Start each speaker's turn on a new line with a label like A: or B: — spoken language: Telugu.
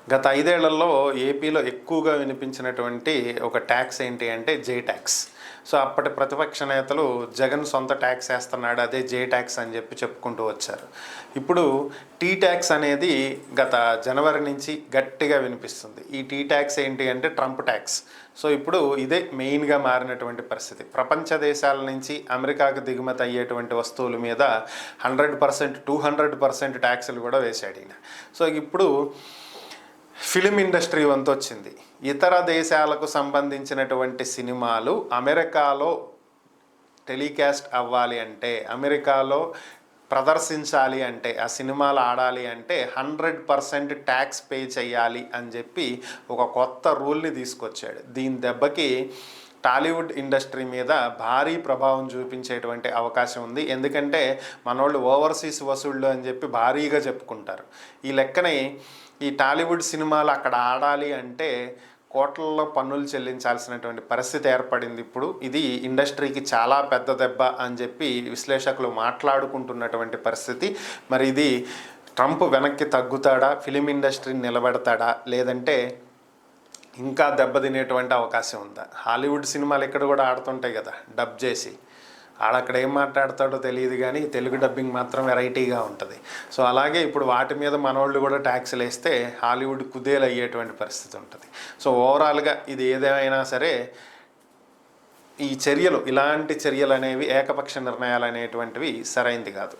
A: గత 5 ఏళ్లలో ఏపీలో ఎక్కువగా వినిపించినటువంటి ఒక ట్యాక్స్ ఏంటి అంటే జే ట్యాక్స్. సో అప్పటి ప్రతిపక్ష నేతలు జగన్ సొంత ట్యాక్స్ వేస్తున్నాడు, అదే జే ట్యాక్స్ అని చెప్పుకుంటూ వచ్చారు. ఇప్పుడు టీ ట్యాక్స్ అనేది గత జనవరి నుంచి గట్టిగా వినిపిస్తుంది. ఈ టీ ట్యాక్స్ ఏంటి అంటే ట్రంప్ ట్యాక్స్. సో ఇప్పుడు ఇదే మెయిన్గా మారినటువంటి పరిస్థితి. ప్రపంచ దేశాల నుంచి అమెరికాకు దిగుమతి అయ్యేటువంటి వస్తువుల మీద 100%, 200% ట్యాక్సులు కూడా వేశాడు ఈయన. సో ఇప్పుడు ఫిలిం ఇండస్ట్రీ వంతు వచ్చింది. ఇతర దేశాలకు సంబంధించినటువంటి సినిమాలు అమెరికాలో టెలికాస్ట్ అవ్వాలి అంటే, అమెరికాలో ప్రదర్శించాలి అంటే, ఆ సినిమాలు ఆడాలి అంటే 100% ట్యాక్స్ పే చేయాలి అని చెప్పి ఒక కొత్త రూల్ని తీసుకొచ్చాడు. దీని దెబ్బకి టాలీవుడ్ ఇండస్ట్రీ మీద భారీ ప్రభావం చూపించేటువంటి అవకాశం ఉంది. ఎందుకంటే మనోళ్ళు ఓవర్సీస్ వసూళ్ళు అని చెప్పి భారీగా చెప్పుకుంటారు. ఈ లెక్కని ఈ టాలీవుడ్ సినిమాలు అక్కడ ఆడాలి అంటే కోట్లలో పన్నులు చెల్లించాల్సినటువంటి పరిస్థితి ఏర్పడింది. ఇప్పుడు ఇది ఇండస్ట్రీకి చాలా పెద్ద దెబ్బ అని చెప్పి విశ్లేషకులు మాట్లాడుకుంటున్నటువంటి పరిస్థితి. మరి ఇది ట్రంప్ వెనక్కి తగ్గుతాడా, ఫిలిం ఇండస్ట్రీని నిలబెడతాడా, లేదంటే ఇంకా దెబ్బతినేటువంటి అవకాశం ఉందా? హాలీవుడ్ సినిమాలు ఇక్కడ కూడా ఆడుతుంటాయి కదా డబ్ చేసి, ఆడక్కడ ఏం మాట్లాడతాడో తెలియదు కానీ తెలుగు డబ్బింగ్ మాత్రం వెరైటీగా ఉంటుంది. సో అలాగే ఇప్పుడు వాటి మీద మనోళ్ళు కూడా ట్యాక్స్లు వేస్తే హాలీవుడ్ కుదేలు అయ్యేటువంటి పరిస్థితి ఉంటుంది. సో ఓవరాల్గా ఇది ఏదేమైనా సరే ఈ చర్యలు, ఇలాంటి చర్యలు అనేవి, ఏకపక్ష నిర్ణయాలు అనేటువంటివి సరైంది కాదు.